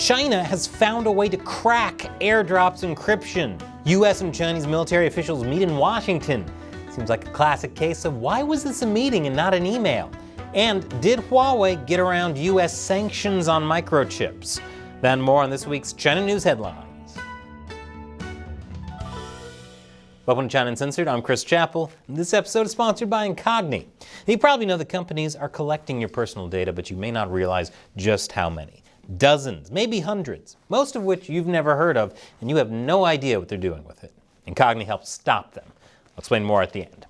China has found a way to crack airdrop's encryption. US and Chinese military officials meet in Washington. Seems like a classic case of why was this a meeting and not an email? And did Huawei get around US sanctions on microchips? Then more on this week's China News Headlines. Welcome to China Uncensored, I'm Chris Chappell, and this episode is sponsored by Incogni. You probably know that companies are collecting your personal data, but you may not realize just how many. Dozens, maybe hundreds, most of which you've never heard of, and you have no idea what they're doing with it. Incogni helps stop them. I'll explain more at the end.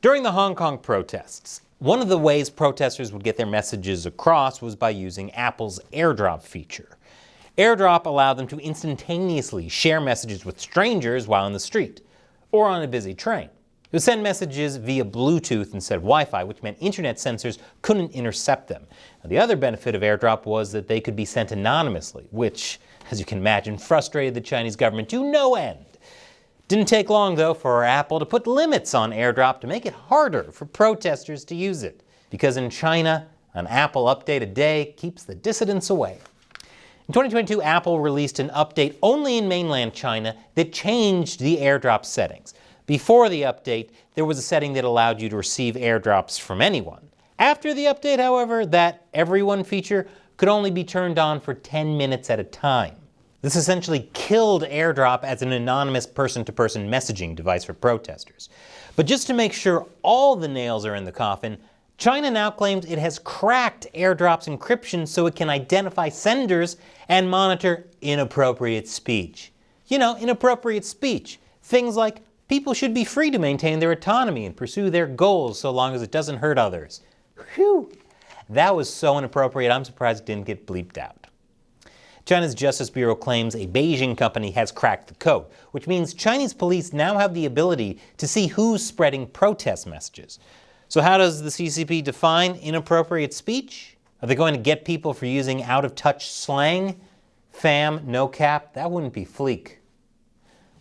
During the Hong Kong protests, one of the ways protesters would get their messages across was by using Apple's Airdrop feature. Airdrop allowed them to instantaneously share messages with strangers while in the street or on a busy train. It would send messages via Bluetooth instead of Wi-Fi, which meant internet sensors couldn't intercept them. Now, the other benefit of Airdrop was that they could be sent anonymously, which, as you can imagine, frustrated the Chinese government to no end. Didn't take long, though, for Apple to put limits on Airdrop to make it harder for protesters to use it. Because in China, an Apple update a day keeps the dissidents away. In 2022, Apple released an update only in mainland China that changed the Airdrop settings. Before the update, there was a setting that allowed you to receive airdrops from anyone. After the update, however, that everyone feature could only be turned on for 10 minutes at a time. This essentially killed Airdrop as an anonymous person-to-person messaging device for protesters. But just to make sure all the nails are in the coffin, China now claims it has cracked Airdrop's encryption so it can identify senders and monitor inappropriate speech. You know, inappropriate speech. Things like, people should be free to maintain their autonomy and pursue their goals so long as it doesn't hurt others. Whew! That was so inappropriate, I'm surprised it didn't get bleeped out. China's Justice Bureau claims a Beijing company has cracked the code, which means Chinese police now have the ability to see who's spreading protest messages. So how does the CCP define inappropriate speech? Are they going to get people for using out-of-touch slang? Fam, no cap, that wouldn't be fleek.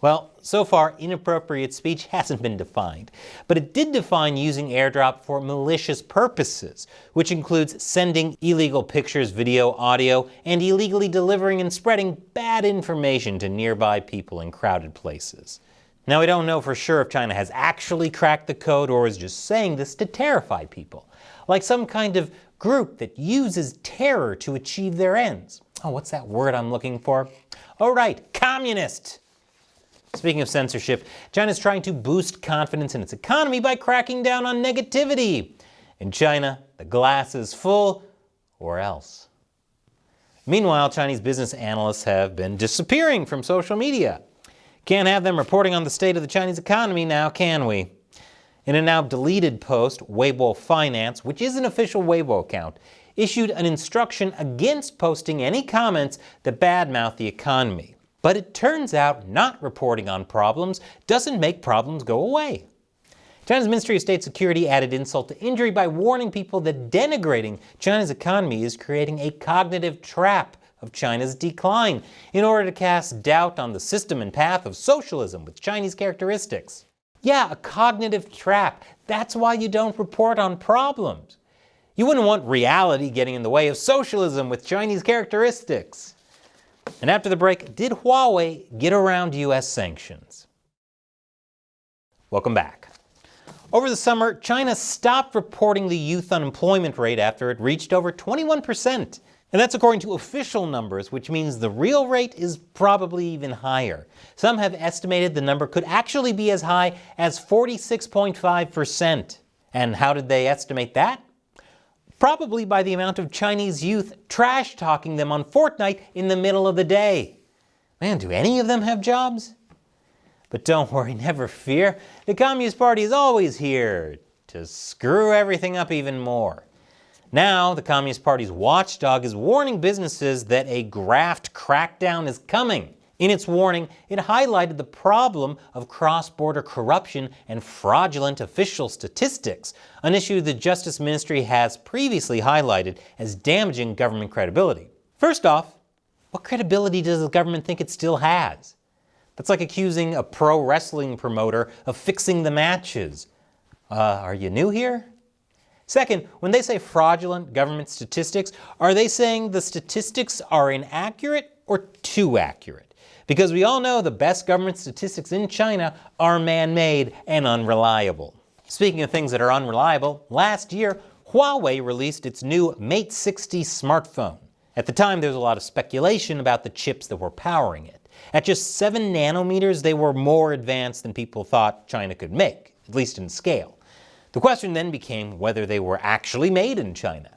Well, so far, inappropriate speech hasn't been defined, but it did define using Airdrop for malicious purposes, which includes sending illegal pictures, video, audio, and illegally delivering and spreading bad information to nearby people in crowded places. Now, we don't know for sure if China has actually cracked the code or is just saying this to terrify people, like some kind of group that uses terror to achieve their ends. Oh, what's that word I'm looking for? Oh, right, communist! Speaking of censorship, China's trying to boost confidence in its economy by cracking down on negativity. In China, the glass is full, or else. Meanwhile, Chinese business analysts have been disappearing from social media. Can't have them reporting on the state of the Chinese economy now, can we? In a now deleted post, Weibo Finance, which is an official Weibo account, issued an instruction against posting any comments that badmouth the economy. But it turns out not reporting on problems doesn't make problems go away. China's Ministry of State Security added insult to injury by warning people that denigrating China's economy is creating a cognitive trap of China's decline in order to cast doubt on the system and path of socialism with Chinese characteristics. Yeah, a cognitive trap. That's why you don't report on problems. You wouldn't want reality getting in the way of socialism with Chinese characteristics. And after the break, did Huawei get around US sanctions? Welcome back. Over the summer, China stopped reporting the youth unemployment rate after it reached over 21%. And that's according to official numbers, which means the real rate is probably even higher. Some have estimated the number could actually be as high as 46.5%. And how did they estimate that? Probably by the amount of Chinese youth trash-talking them on Fortnite in the middle of the day. Man, do any of them have jobs? But don't worry, never fear. The Communist Party is always here to screw everything up even more. Now, the Communist Party's watchdog is warning businesses that a graft crackdown is coming. In its warning, it highlighted the problem of cross-border corruption and fraudulent official statistics, an issue the Justice Ministry has previously highlighted as damaging government credibility. First off, what credibility does the government think it still has? That's like accusing a pro wrestling promoter of fixing the matches. Are you new here? Second, when they say fraudulent government statistics, are they saying the statistics are inaccurate or too accurate? Because we all know the best government statistics in China are man-made and unreliable. Speaking of things that are unreliable, last year, Huawei released its new Mate 60 smartphone. At the time, there was a lot of speculation about the chips that were powering it. At just 7 nanometers, they were more advanced than people thought China could make, at least in scale. The question then became whether they were actually made in China.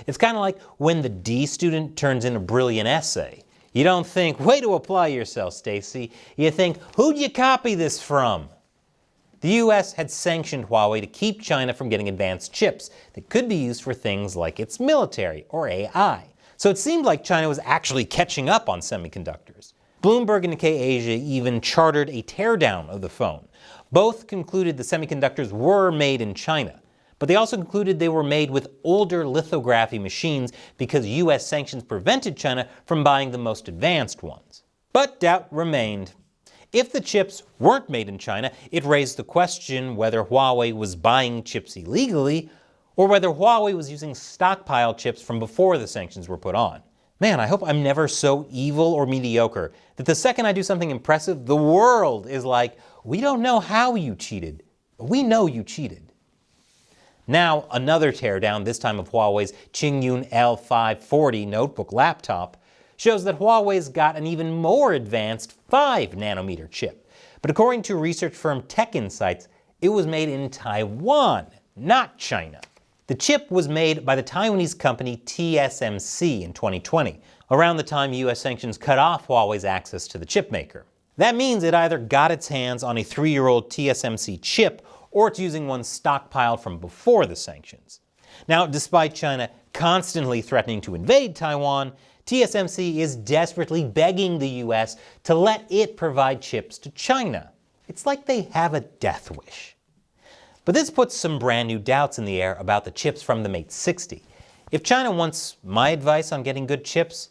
It's kind of like when the D student turns in a brilliant essay. You don't think, way to apply yourself, Stacy. You think, who'd you copy this from? The US had sanctioned Huawei to keep China from getting advanced chips that could be used for things like its military or AI. So it seemed like China was actually catching up on semiconductors. Bloomberg and Nikkei Asia even chartered a teardown of the phone. Both concluded the semiconductors were made in China, but they also concluded they were made with older lithography machines because US sanctions prevented China from buying the most advanced ones. But doubt remained. If the chips weren't made in China, it raised the question whether Huawei was buying chips illegally or whether Huawei was using stockpile chips from before the sanctions were put on. Man, I hope I'm never so evil or mediocre that the second I do something impressive, the world is like, we don't know how you cheated, but we know you cheated. Now, another teardown, this time of Huawei's Qingyun L540 notebook laptop, shows that Huawei's got an even more advanced 5 nanometer chip. But according to research firm Tech Insights, it was made in Taiwan, not China. The chip was made by the Taiwanese company TSMC in 2020, around the time US sanctions cut off Huawei's access to the chip maker. That means it either got its hands on a 3-year-old TSMC chip or it's using one stockpiled from before the sanctions. Now, despite China constantly threatening to invade Taiwan, TSMC is desperately begging the US to let it provide chips to China. It's like they have a death wish. But this puts some brand new doubts in the air about the chips from the Mate 60. If China wants my advice on getting good chips,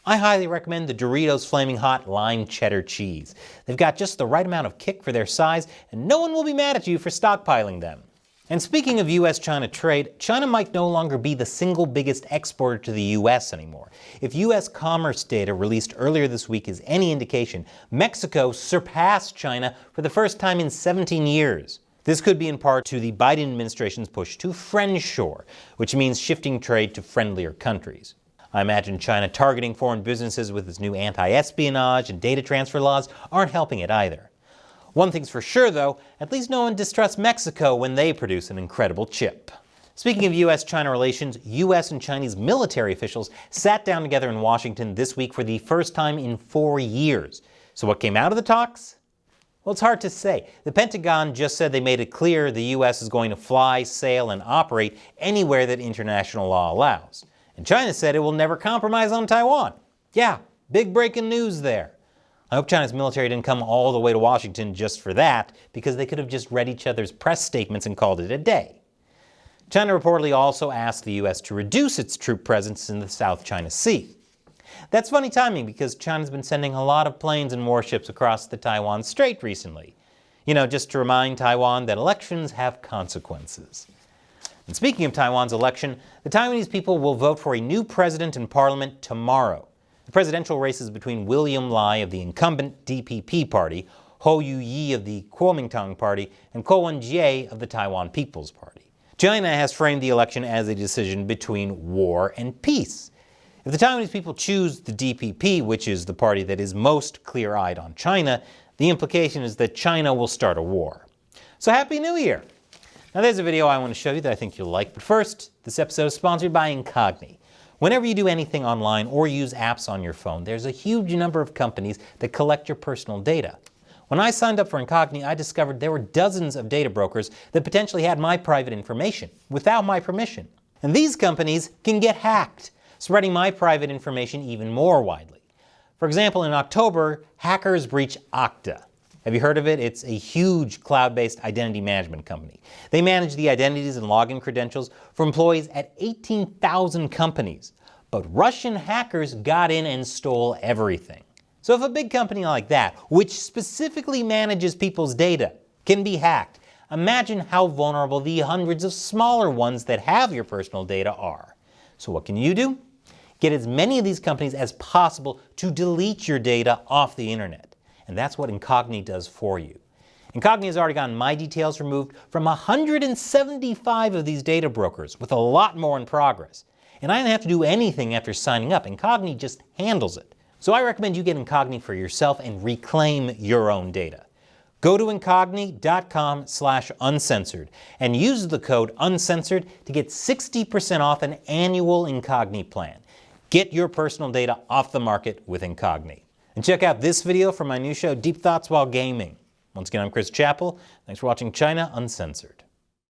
I highly recommend the Doritos Flaming Hot Lime Cheddar Cheese. They've got just the right amount of kick for their size, and no one will be mad at you for stockpiling them. And speaking of US-China trade, China might no longer be the single biggest exporter to the US anymore. If US commerce data released earlier this week is any indication, Mexico surpassed China for the first time in 17 years. This could be in part to the Biden administration's push to friendshore, which means shifting trade to friendlier countries. I imagine China targeting foreign businesses with its new anti-espionage and data transfer laws aren't helping it either. One thing's for sure though, at least no one distrusts Mexico when they produce an incredible chip. Speaking of US-China relations, US and Chinese military officials sat down together in Washington this week for the first time in 4 years. So what came out of the talks? Well, it's hard to say. The Pentagon just said they made it clear the US is going to fly, sail, and operate anywhere that international law allows. And China said it will never compromise on Taiwan. Yeah, big breaking news there. I hope China's military didn't come all the way to Washington just for that, because they could have just read each other's press statements and called it a day. China reportedly also asked the US to reduce its troop presence in the South China Sea. That's funny timing because China's been sending a lot of planes and warships across the Taiwan Strait recently. You know, just to remind Taiwan that elections have consequences. And speaking of Taiwan's election, the Taiwanese people will vote for a new president and parliament tomorrow. The presidential race is between William Lai of the incumbent DPP party, Hou Yu-yi of the Kuomintang party, and Ko Wen-je of the Taiwan People's Party. China has framed the election as a decision between war and peace. If the Taiwanese people choose the DPP, which is the party that is most clear-eyed on China, the implication is that China will start a war. So Happy New Year! Now there's a video I want to show you that I think you'll like, but first, this episode is sponsored by Incogni. Whenever you do anything online or use apps on your phone, there's a huge number of companies that collect your personal data. When I signed up for Incogni, I discovered there were dozens of data brokers that potentially had my private information without my permission. And these companies can get hacked, spreading my private information even more widely. For example, in October, hackers breached Okta. Have you heard of it? It's a huge cloud-based identity management company. They manage the identities and login credentials for employees at 18,000 companies. But Russian hackers got in and stole everything. So if a big company like that, which specifically manages people's data, can be hacked, imagine how vulnerable the hundreds of smaller ones that have your personal data are. So what can you do? Get as many of these companies as possible to delete your data off the internet. And that's what Incogni does for you. Incogni has already gotten my details removed from 175 of these data brokers, with a lot more in progress. And I don't have to do anything after signing up. Incogni just handles it. So I recommend you get Incogni for yourself and reclaim your own data. Go to incogni.com/uncensored and use the code uncensored to get 60% off an annual Incogni plan. Get your personal data off the market with Incogni. And check out this video from my new show, Deep Thoughts While Gaming. Once again, I'm Chris Chappell. Thanks for watching China Uncensored.